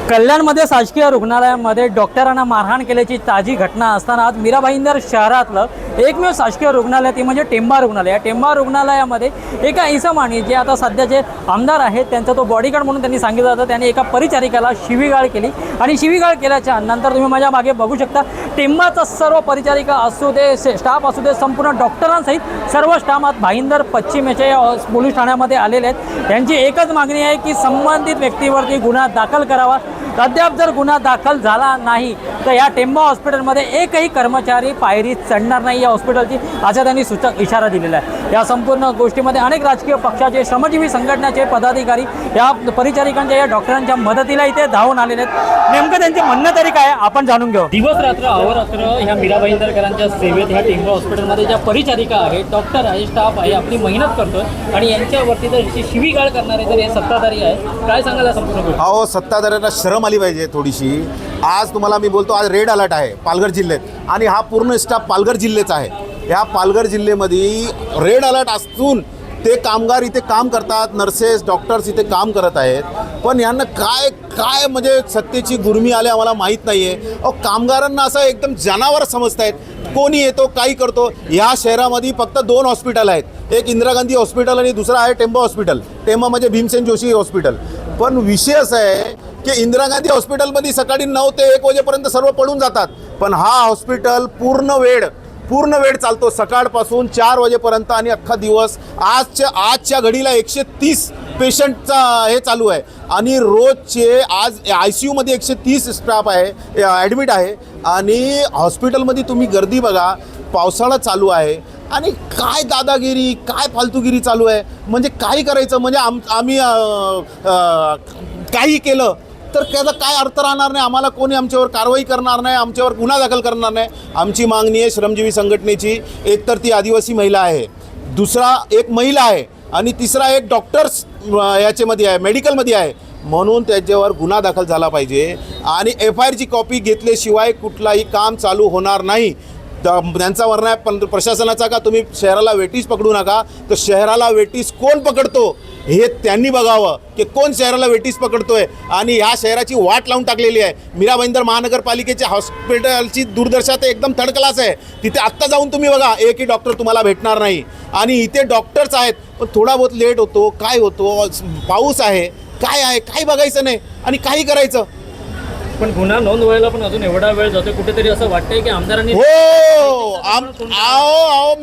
कल्याणमध्ये शासकीय रुग्णालयामध्ये डॉक्टरांना मारहाण केल्याची ताजी घटना असताना आज मीरा भाईंदर शहरातलं एकमेव शासकीय रुग्णालय ते म्हणजे टेंबा रुग्णालय. या टेंबा रुग्णालयामध्ये एका इसमाने जे आता सध्याचे आमदार आहेत त्यांचा तो बॉडीगार्ड म्हणून त्यांनी सांगितलं होतं, त्यांनी एका परिचारिकाला शिवीगाळ केली आणि शिवीगाळ केल्याच्या नंतर तुम्ही माझ्या मागे बघू शकता टेंबाचा सर्व परिचारिका असू दे, स्टाफ असू दे, संपूर्ण डॉक्टरांसहित सर्व स्टाफ आज भाईंदर पश्चिमेच्या या पोलीस ठाण्यामध्ये आलेले आहेत. त्यांची एकच मागणी आहे की संबंधित व्यक्तीवरती गुन्हा दाखल करावा. अद्याप जर गुन्हा दाखल झाला नाही तर या टेंबा हॉस्पिटलमध्ये एकही कर्मचारी पायरी चढणार नाही या हॉस्पिटलची, असा त्यांनी सूचक इशारा दिलेला आहे. या संपूर्ण गोष्टीमध्ये अनेक राजकीय पक्षाचे, श्रमजीवी संघटनेचे पदाधिकारी या परिचारिकांच्या, या डॉक्टरांच्या मदतीला इथे धावून आलेले आहेत. नेमकं त्यांचे म्हणणं तरी काय आपण जाणून घेऊ. दिवस रात्र अहोरात्र ह्या मीरा भाईंदरकरांच्या सेवेत ह्या टेंबा हॉस्पिटलमध्ये ज्या परिचारिका आहेत, डॉक्टर आहे, स्टाफ आहे, आपली मेहनत करतोय आणि यांच्यावरती जर शिवीगाळ करणारे जर हे सत्ताधारी आहे, काय सांगायला संपूर्ण गोष्ट? अहो, सत्ताधाऱ्यांना शरम आली पाहिजे थोडीशी. आज तुम्हाला मी बोलतो, आज रेड अलर्ट आहे पालघर जिल्ह्यात आणि हा पूर्ण स्टाफ पालघर जिल्ह्याचा आहे. या पालघर जिल्ह्यामध्ये रेड अलर्ट असून ते कामगार इथे काम करतात, नर्सेस, डॉक्टर्स इथे काम करत आहेत. पण यांना काय काय म्हणजे सत्तेची गुर्मी आले आम्हाला माहीत नाही आहे. अहो, कामगारांना असं एकदम जनावर समजतायत. कोणी येतो, काही करतो. या शहरामध्ये फक्त 2 हॉस्पिटल आहेत, एक इंदिरा गांधी हॉस्पिटल आणि दुसरं आहे टेंबा हॉस्पिटल. टेंबा म्हणजे भीमसेन जोशी हॉस्पिटल. पण विषय असा आहे की इंदिरा गांधी हॉस्पिटलमध्ये सकाळी 9 ते 1 वाजेपर्यंत सर्व पडून जातात, पण हा हॉस्पिटल पूर्ण वेळ चालतो, सकाळपासून 4 वाजेपर्यंत आणि अख्खा दिवस. आजच्या घडीला 130 पेशंटचा हे चालू आहे आणि रोजचे आज ICUमध्ये 130 स्टाफ आहे, ॲडमिट आहे. आणि हॉस्पिटलमध्ये तुम्ही गर्दी बघा, पावसाळा चालू आहे आणि काय दादागिरी, काय फालतूगिरी चालू आहे. म्हणजे काही करायचं म्हणजे आम्ही काही केलं तर त्याचा काय अर्थ राहणार नाही. आम्हाला कोणी आमच्यावर कारवाई करणार नाही, आमच्यावर गुन्हा दाखल करणार नाही. आमची मागणी आहे श्रमजीवी संघटनेची, एक तर ती आदिवासी महिला आहे, दुसरा एक महिला आहे आणि तिसरा एक डॉक्टर्स याच्यामध्ये आहे, मेडिकलमध्ये आहे, म्हणून त्याच्यावर गुन्हा दाखल झाला पाहिजे. आणि FIRची कॉपी घेतल्याशिवाय कुठलाही काम चालू होणार नाही. त्यांचा वर्ण आहे पण प्रशासनाचा का तुम्ही शहराला वेटीस पकडू नका. तर शहराला वेटीस कोण पकडतो हे त्यांनी बघावं की कोण शहराला वेटीस पकडतोय. आणि ह्या शहराची वाट लावून टाकलेली आहे. मीरा भाईंदर महानगरपालिकेच्या हॉस्पिटलची दुर्दशा तर एकदम थर्ड क्लास आहे. तिथे आत्ता जाऊन तुम्ही बघा, एकही डॉक्टर तुम्हाला भेटणार नाही. आणि इथे डॉक्टर्स आहेत पण थोडा बहुत लेट होतो, काय होतो, पाऊस आहे, काय आहे, काही बघायचं नाही आणि काही करायचं. पण गुन्हा नोंद व्हायला पण अजून एवढा वेळ जातो, कुठेतरी असं वाटतंय की आमदारांनी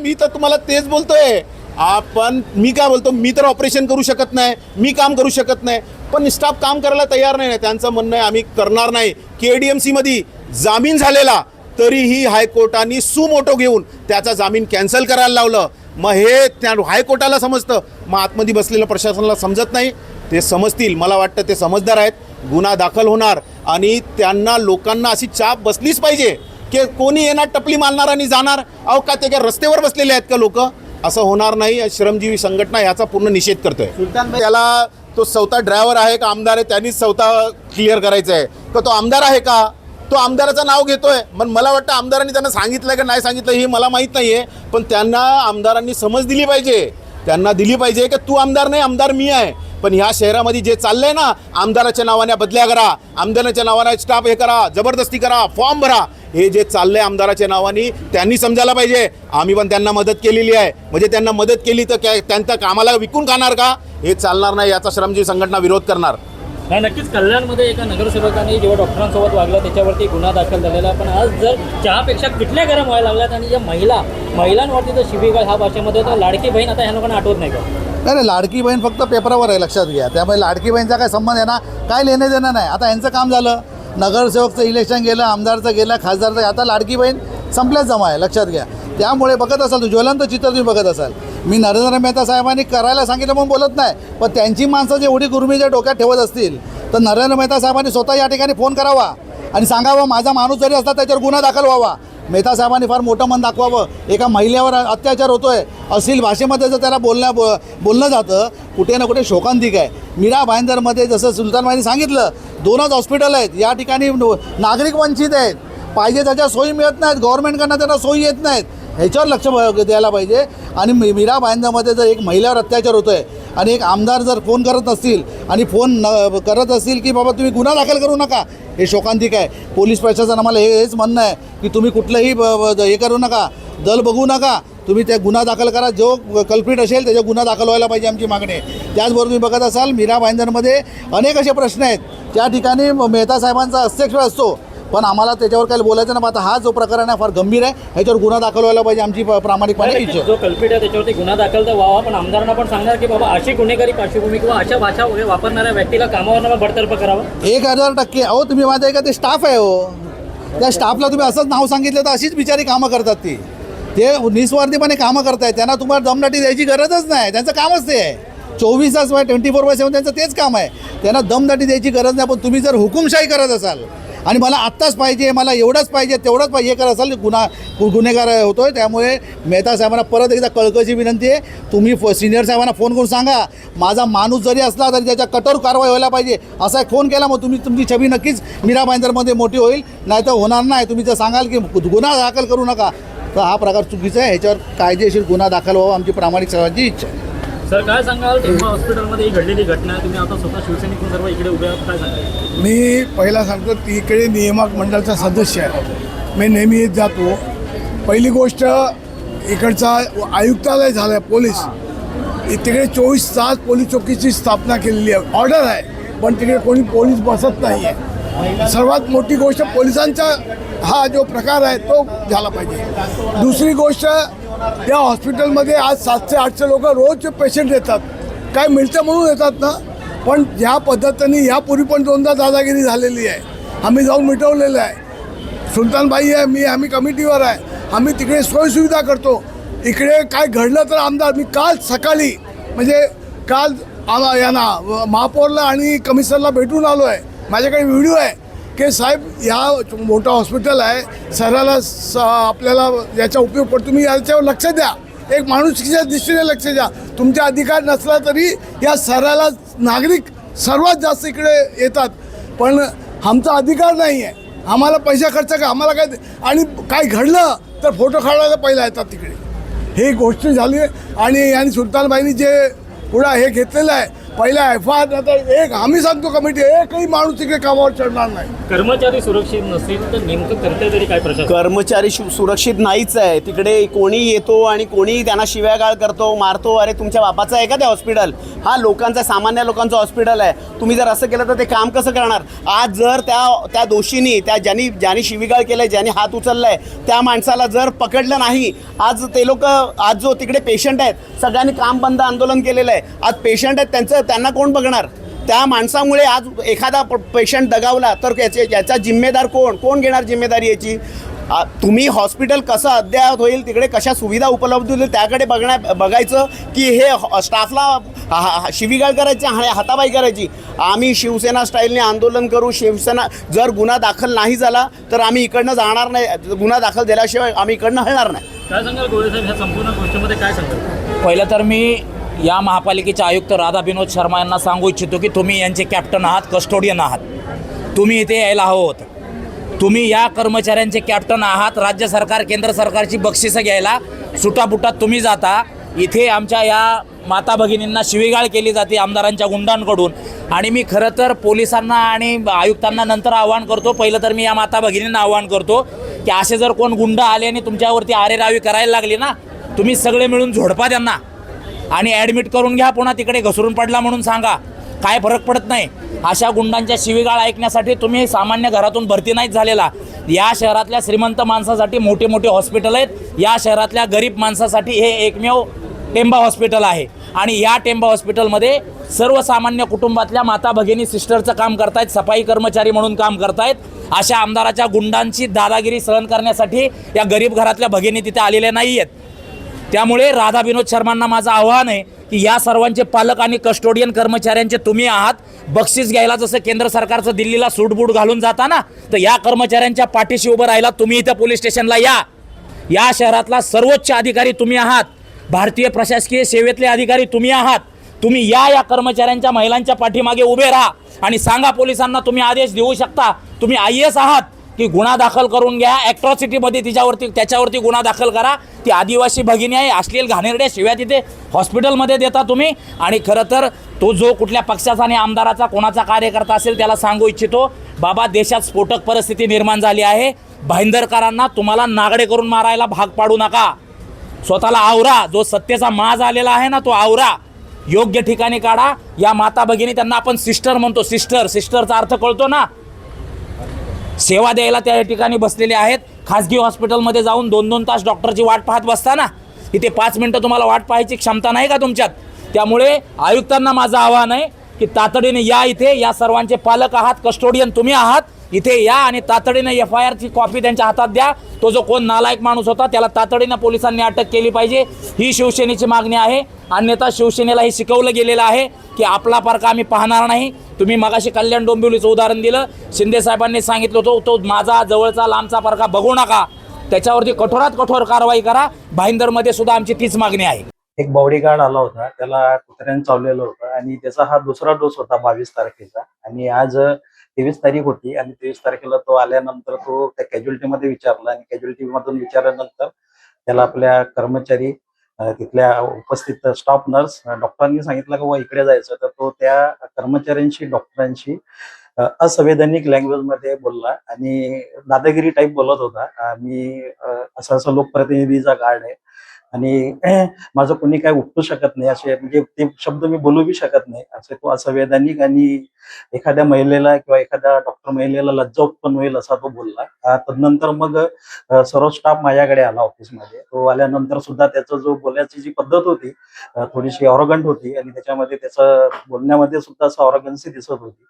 मी तर तुम्हाला तेच बोलतोय. आपण मी काय बोलतो, मी तर ऑपरेशन करू शकत नाही, मी काम करू शकत नाही, पण स्टाफ काम करायला तयार नाही. त्यांचं म्हणणं आहे आम्ही करणार नाही. KDMCमध्ये जामीन झालेला तरीही हायकोर्टाने सुमोटो घेऊन त्याचा जामीन कॅन्सल करायला लावलं. मग हे त्या हायकोर्टाला समजतं, मग आतमध्ये बसलेल्या प्रशासनाला समजत नाही. ते समजतील, मला वाटतं ते समजदार आहेत. गुन्हा दाखल होणार आणि त्यांना लोकांना अशी चाप बसलीच पाहिजे की कोणी येणार, टपली मारणार आणि जाणार. अहो, का ते काय रस्त्यावर बसलेले आहेत का लोक? असं होणार नाही. श्रमजीवी संघटना याचा पूर्ण निषेध करतोय. त्याला तो स्वतः ड्रायव्हर आहे का आमदार आहे त्यांनीच स्वतः क्लिअर करायचं आहे का तो आमदार आहे का. तो आमदाराचं नाव घेतोय. पण मला वाटतं आमदारांनी त्यांना सांगितलं का नाही सांगितलं हे मला माहीत नाही आहे, पण त्यांना आमदारांनी समज दिली पाहिजे. त्यांना दिली पाहिजे की तू आमदार नाही, आमदार मी आहे. पण ह्या शहरामध्ये जे चाललंय ना, आमदाराच्या नावाने बदल्या करा, आमदाराच्या नावाने स्टाफ हे करा, जबरदस्ती करा, फॉर्म भरा, हे जे चाललंय आमदाराच्या नावाने त्यांनी समजायला पाहिजे. आम्ही पण त्यांना मदत केलेली आहे. म्हणजे त्यांना मदत केली तर काय त्यांच्या कामाला विकून खाणार का? हे चालणार नाही. याचा श्रमजीवी संघटना विरोध करणार. नाही, नक्कीच कल्याणमध्ये एका नगरसेवकाने जेव्हा डॉक्टरांसोबत वागलं त्याच्यावरती गुन्हा दाखल झालेला. पण आज जर चहापेक्षा किटल्या गरम व्हायला लागल्यात आणि या महिलांवरती जर शिवीगाळ ह्या भाषेमध्ये, तर लाडकी बहीण आता ह्या लोकांना आठवत नाही का? नाही, लाडकी बहीण फक्त पेपरावर आहे, लक्षात घ्या. त्यामुळे लाडकी बहीणचा काय संबंध आहे ना, काय लेणं देणं नाही. आता यांचं काम झालं, नगरसेवकचं इलेक्शन गेलं, आमदारचं गेलं, खासदारचं, आता लाडकी बहीण संपल्याच जमा आहे, लक्षात घ्या. त्यामुळे बघत असाल, ज्वलंत चित्र तुम्ही बघत असाल. मी नरेंद्र मेहता साहेबांनी करायला सांगितलं म्हणून बोलत नाही, पण त्यांची माणसं जेवढी गुरमीच्या डोक्यात ठेवत असतील तर नरेंद्र मेहता साहेबांनी स्वतः या ठिकाणी फोन करावा आणि सांगावं माझा माणूस जरी असला त्याच्यावर गुन्हा दाखल व्हावा. मेहता साहेबांनी फार मोठं मन दाखवावं. एका महिलेवर अत्याचार होतोय, अश्लील भाषेमध्ये जर त्याला बोललं जातं, कुठे ना कुठे शोकांतिक आहे. मीरा भाईंदरमध्ये जसं सुलतानबाईंनी सांगितलं 2च हॉस्पिटल आहेत, या ठिकाणी नागरिक वंचित आहेत, पाहिजे त्याच्या सोयी मिळत नाहीत, गव्हर्नमेंटकडनं त्यांना सोयी येत नाहीत, ह्याच्यावर लक्ष द्यायला पाहिजे. आणि मीरा भाईंदरमध्ये जर एक महिलावर अत्याचार होतो आहे आणि एक आमदार जर फोन करत असतील आणि फोन करत असतील की बाबा तुम्ही गुन्हा दाखल करू नका, हे शोकांतिक आहे. पोलीस प्रशासन आम्हाला हेच म्हणणं आहे की तुम्ही कुठलंही हे करू नका, दल बघू नका, तुम्ही त्या गुन्हा दाखल करा, जो कल्प्रिट असेल त्याचा गुन्हा दाखल व्हायला पाहिजे, आमची मागणी आहे. त्याचबरोबर तुम्ही बघत असाल मीरा भाईंदरमध्ये अनेक असे प्रश्न आहेत, त्या ठिकाणी मेहता साहेबांचा हस्तक्षेप असतो, पण आम्हाला त्याच्यावर काही बोलायचं नाही. आता हा जो प्रकरण आहे फार गंभीर आहे, ह्याच्यावर गुन्हा दाखल व्हायला पाहिजे, आमची प्रामाणिकपणे इच्छा. जो कल्पित आहे त्याच्यावरती गुन्हा दाखल तर व्हावा, पण आमदारांना पण सांगणार की बाबा अशी गुन्हेगारी पार्श्वभूमी किंवा अशा भाषा वगैरे वापरणाऱ्या व्यक्तीला कामावर बडतर्फ करावं. 1000% अहो, तुम्ही माहिती आहे का, ते स्टाफ आहे हो, त्या स्टाफला तुम्ही असंच नाव सांगितलं तर अशीच बिचारी कामं करतात. ते निस्वार्थीपणे कामं करतायत, त्यांना तुम्हाला दमदाटी द्यायची गरजच नाही, त्यांचं कामच ते आहे. 24 तास 24/7 त्यांचं तेच काम आहे, त्यांना दमदाटी द्यायची गरज नाही. पण तुम्ही जर हुकुमशाही करत असाल आणि मला आत्ताच पाहिजे, मला एवढंच पाहिजे, तेवढंच पाहिजे, हे करत असाल गुन्हेगार होतो आहे. त्यामुळे मेहता साहेबांना परत एकदा कळकळीची विनंती आहे, तुम्ही सिनियर साहेबांना फोन करून सांगा माझा माणूस जरी असला तरी त्याच्या कठोर कारवाई व्हायला पाहिजे, असा एक फोन केला मग तुमची छबी नक्कीच मीरा भाईंदरमध्ये मोठी होईल, नाही तर होणार नाही. तुम्ही जर सांगाल की गुन्हा दाखल करू नका तर हा प्रकार चुकीचा आहे, ह्याच्यावर कायदेशीर गुन्हा दाखल व्हावा, आमची प्रामाणिक सर्वांची इच्छा आहे. सर काय सांगाल, टेंबा हॉस्पिटलमध्ये ही घडलेली घटना आहे, तुम्ही आता स्वतः शिवसैनिक सर्व इकडे उभे आहात, काय सांगाल? मी पहिला सांगतो की इकडे नियामक मंडळाचा सदस्य आहे, मी नेहमी येत जातो. पहिली गोष्ट इकडचा आयुक्तालय झालं आहे पोलीस, तिकडे 24 तास पोलीस चौकीची स्थापना केलेली आहे, ऑर्डर आहे, पण तिकडे कोणी पोलीस बसत नाही आहे. सर्वात मोठी गोष्ट पोलिसांचा हा जो प्रकार आहे तो झाला पाहिजे. दुसरी गोष्ट, त्या हॉस्पिटलमध्ये आज 700-800 लोक रोज पेशंट येतात, काय मिळतं म्हणून येतात ना, पण ज्या पद्धतीने ह्यापूर्वी पण 2दा दादागिरी झालेली आहे, आम्ही जाऊन मिटवलेलं आहे. सुलतानबाई आहे, आम्ही कमिटीवर आहे, आम्ही तिकडे सोयीसुविधा करतो. इकडे काय घडलं तर आमदार, मी काल सकाळी म्हणजे काल यांना महापौरला आणि कमिशनरला भेटून आलो आहे, माझ्याकडे व्हिडिओ आहे की साहेब या मोठं हॉस्पिटल आहे, सराला आपल्याला याचा उपयोग पडतो, तुम्ही याच्यावर लक्ष द्या, एक माणुसकीच्या दृष्टीने लक्ष द्या. तुमचा अधिकार नसला तरी या सराला नागरिक सर्वात जास्त इकडे येतात, पण आमचा अधिकार नाही आहे, आम्हाला पैसा खर्च का, आम्हाला काय, आणि काय घडलं तर फोटो काढायला पहिला येतात तिकडे, ही गोष्ट झाली. आणि सुलतानबाईंनी जे पुढं हे घेतलेलं आहे, पहिला FIR नंतर एक आम्ही सांगतो कमिटी, एकही माणूस तिकडे कामावर चढणार नाही. कर्मचारी सुरक्षित नसतील तर नेमकं करते तरी काय प्रशासन? कर्मचारी सुरक्षित नाहीच आहे. तिकडे कोणी येतो आणि कोणी त्यांना शिव्यागाळ करतो, मारतो. अरे तुमच्या बापाचं आहे का ते हॉस्पिटल? हा लोकांचा, सामान्य लोकांचं हॉस्पिटल आहे. तुम्ही जर असं केलं तर ते काम कसं करणार? आज जर त्या दोषींनी, ज्यांनी शिवीगाळ केलं, ज्यांनी हात उचलला आहे, त्या माणसाला जर पकडलं नाही, आज ते लोक, आज जो तिकडे पेशंट आहेत, सगळ्यांनी काम बंद आंदोलन केलेलं आहे, आज पेशंट आहेत त्यांना कोण बघणार? त्या माणसामुळे आज एखादा पेशंट दगावला तर याचा जिम्मेदार कोण घेणार जिम्मेदारी याची? तुम्ही हॉस्पिटल कसं अद्ययावत होईल, तिकडे कशा सुविधा उपलब्ध होतील त्याकडे बघायचं की हे स्टाफला शिवीगाळ करायची, हाताबाई करायची. आम्ही शिवसेना स्टाईलने आंदोलन करू. शिवसेना जर गुन्हा दाखल नाही झाला तर आम्ही इकडनं जाणार नाही, गुन्हा दाखल झाल्याशिवाय आम्ही इकडनं हलणार नाही. काय सांगाल गोळे साहेब, ह्या संपूर्ण गोष्टीमध्ये काय सांगाल? पहिलं तर मी या महापालिकेचे आयुक्त राधा विनोद शर्मा यांना सांगू इच्छितो की तुम्ही यांचे कॅप्टन आहात, कस्टोडियन आहात, तुम्ही इथे यायला हवं होतं. तुम्ही या कर्मचाऱ्यांचे कॅप्टन आहात. राज्य सरकार, केंद्र सरकारची बक्षिसं घ्यायला सुटाबुटात तुम्ही जाता. इथे आमच्या या माता भगिनींना शिवीगाळ केली जाते आमदारांच्या गुंडांकडून. आणि मी खरं तर पोलिसांना आणि आयुक्तांना नंतर आव्हान करतो, पहिलं तर मी या माता भगिनींना आव्हान करतो की असे जर कोण गुंड आले आणि तुमच्यावरती आरेरावी करायला लागली ना, तुम्ही सगळे मिळून झोडपा त्यांना आणि ॲडमिट करून घ्या, पुन्हा तिकडे घसरून पडला म्हणून सांगा, काय फरक पडत नाही. अशा गुंडांच्या शिवीगाळ ऐकण्यासाठी तुम्ही सामान्य घरातून भरती नाहीच झालेला. या शहरातल्या श्रीमंत माणसासाठी मोठे मोठे हॉस्पिटल आहेत, या शहरातल्या गरीब माणसासाठी हे एकमेव टेंबा हॉस्पिटल आहे आणि या टेंबा हॉस्पिटलमध्ये सर्वसामान्य कुटुंबातल्या माता भगिनी सिस्टरचं काम करतायत, सफाई कर्मचारी म्हणून काम करतायत. अशा आमदाराच्या गुंडांची दादागिरी सहन करण्यासाठी या गरीब घरातल्या भगिनी तिथे आलेल्या नाही आहेत. त्यामुळे राधा विनोद शर्मांना माझं आव्हान आहे की या सर्वांचे पालक आणि कस्टोडियन कर्मचाऱ्यांचे तुम्ही आहात. बक्षीस घ्यायला जसं केंद्र सरकारचं दिल्लीला सूटबूट घालून जाता ना, तर या कर्मचाऱ्यांच्या पाठीशी उभं राहिला तुम्ही इथं पोलीस स्टेशनला या. या शहरातला सर्वोच्च अधिकारी तुम्ही आहात, भारतीय प्रशासकीय सेवेतले अधिकारी तुम्ही आहात. तुम्ही या कर्मचाऱ्यांच्या महिलांच्या पाठीमागे उभे राहा आणि सांगा पोलिसांना, तुम्ही आदेश देऊ शकता. तुम्ही IAS आहात की गुन्हा दाखल करून घ्या, ॲट्रॉसिटीमध्ये त्याच्यावरती गुन्हा दाखल करा. ती आदिवासी भगिनी आहे, अश्लील घाणेरड्या शिव्या तिथे हॉस्पिटलमध्ये देता तुम्ही. आणि खरं तर तो जो कुठल्या पक्षाचा आणि आमदाराचा कोणाचा कार्यकर्ता असेल त्याला सांगू इच्छितो, बाबा देशात स्फोटक परिस्थिती निर्माण झाली आहे. भाईंदरकरांना तुम्हाला नागडे करून मारायला भाग पाडू नका. स्वतःला आवरा. जो सत्तेचा माज आलेला आहे ना, तो आवरा, योग्य ठिकाणी काढा. या माता भगिनी, त्यांना आपण सिस्टर म्हणतो, सिस्टरचा अर्थ कळतो ना, सेवा द्यायला त्या ठिकाणी बसलेले आहेत. खाजगी हॉस्पिटलमध्ये जाऊन 2-2 तास डॉक्टरची वाट पाहत बसता ना, इथे 5 मिनटं तुम्हाला वाट पाहायची क्षमता नाही का तुमच्यात? त्यामुळे आयुक्तांना माझं आव्हान आहे की तातडीने या इथे. या सर्वांचे पालक आहात, कस्टोडियन तुम्ही आहात. इथे या आणि तातडीने FIRची कॉपी त्यांच्या हातात द्या. तो जो कोण नालायक माणूस होता त्याला तातडीनं पोलिसांनी अटक केली पाहिजे, ही शिवसेनेची मागणी आहे. अन्यथा शिवसेनेला हे शिकवलं गेलेलं आहे की आपला पारखा आम्ही पाहणार नाही. तुम्ही मगाशी कल्याण डोंबिवलीचं उदाहरण दिलं, शिंदे साहेबांनी सांगितलं होतं तो माझा जवळचा लांबचा पारखा बघू नका, त्याच्यावरती कठोरात कठोर कारवाई करा. भाईंदरमध्ये सुद्धा आमची तीच मागणी आहे. एक बॉडीगार्ड आला होता, त्याला कुत्र्याने चावलेलं होतं आणि त्याचा हा दुसरा डोस होता 22 तारखेचा. आणि आज 23 तारीख होती आणि 23 तारखेला तो आल्यानंतर तो त्या कॅज्युअल्टीमध्ये विचारला आणि कॅज्युअल्टीमधून विचारल्यानंतर त्याला आपल्या कर्मचारी, तिथल्या उपस्थित स्टाफ नर्स, डॉक्टरांनी सांगितलं की इकडे जायचं. तर तो त्या कर्मचाऱ्यांशी, डॉक्टरांशी असंवैधानिक लँग्वेजमध्ये बोलला आणि दादागिरी टाईप बोलत होता. मी असं लोकप्रतिनिधीचा गार्ड आहे आणि माझं कोणी काय उपटू शकत नाही, असे म्हणजे ते शब्द मी बोलू बी शकत नाही, असे तो असंवैधानिक आणि एखाद्या महिलेला किंवा एखाद्या डॉक्टर महिलेला लज्जा उत्पन्न होईल असा तो बोलला. तदनंतर मग सर्व स्टाफ माझ्याकडे आला ऑफिसमध्ये. तो आल्यानंतर सुद्धा त्याचं जो बोलण्याची जी पद्धत होती थोडीशी ऑरोगंट होती आणि त्याच्यामध्ये त्याचं बोलण्यामध्ये सुद्धा असं ऑरोगन्सी दिसत होती.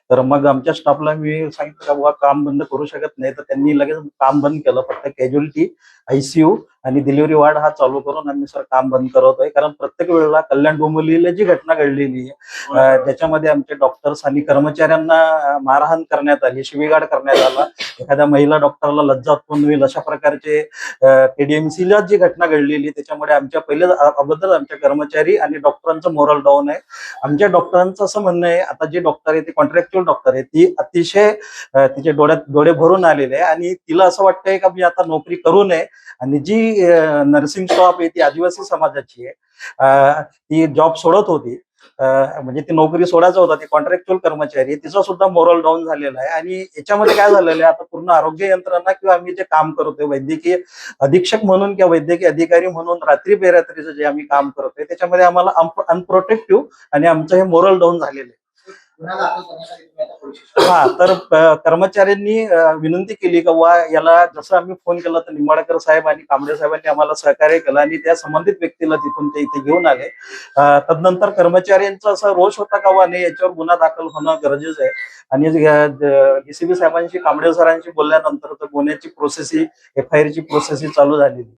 तर मग आमच्या स्टाफला मी सांगितलं का बाबा काम बंद करू शकत नाही, तर त्यांनी लगेच काम बंद केलं. फक्त कॅज्युअल्टी, ICU आणि डिलिव्हरी वार्ड हा चालू करून आम्ही सर काम बंद करतोय. कारण प्रत्येक वेळेला कल्याण डोंबिवलीला जी घटना घडलेली आहे त्याच्यामध्ये आमचे डॉक्टर्स आणि कर्मचाऱ्यांना मारहाण करण्यात आली, शिवीगाळ करण्यात आला, एखाद्या महिला डॉक्टरला लज्जा उत्पन्न होईल अशा प्रकारचे KDMCला जी घटना घडलेली, त्याच्यामुळे आमच्या पहिले अगोदर आमच्या कर्मचारी आणि डॉक्टरांचं मोरल डाऊन आहे. आमच्या डॉक्टरांचं असं म्हणणं आहे, आता जे डॉक्टर आहे ते कॉन्ट्रॅक्च्युअल डॉक्टर आहे, ती अतिशय तिचे डोळे भरून आलेले आहे आणि तिला असं वाटतंय का मी आता नोकरी करू नये. आणि जी नर्सिंग स्टाफ आहे ती आदिवासी समाजाची आहे, ती जॉब सोडत होती, म्हणजे ती नोकरी सोडायचा होता, ती कॉन्ट्रॅक्च्युअल कर्मचारी, तिचा सुद्धा मोरल डाऊन झालेला आहे. आणि याच्यामध्ये काय झालेलं आहे, आता पूर्ण आरोग्य यंत्रणा किंवा आम्ही जे काम करतोय वैद्यकीय अधीक्षक म्हणून किंवा वैद्यकीय अधिकारी म्हणून रात्री बेरात्रीचं जे आम्ही काम करतोय त्याच्यामध्ये आम्हाला अनप्रोटेक्टिव्ह आणि आमचं हे मोरल डाऊन झालेलं आहे. हा, तर कर्मचाऱ्यांनी विनंती केली का वा याला, जसं आम्ही फोन केला तर निंबाळकर साहेब आणि कांबळे साहेबांनी आम्हाला सहकार्य केलं आणि त्या संबंधित व्यक्तीला तिथून ते इथे घेऊन आले. तदनंतर कर्मचाऱ्यांचा असा रोष होता का वा नाही याच्यावर गुन्हा दाखल होणं गरजेचं आहे. आणि DCP साहेबांशी, कांबळे सरांशी बोलल्यानंतर तर गुन्ह्याची प्रोसेस, FIRची प्रोसेस चालू झालेली.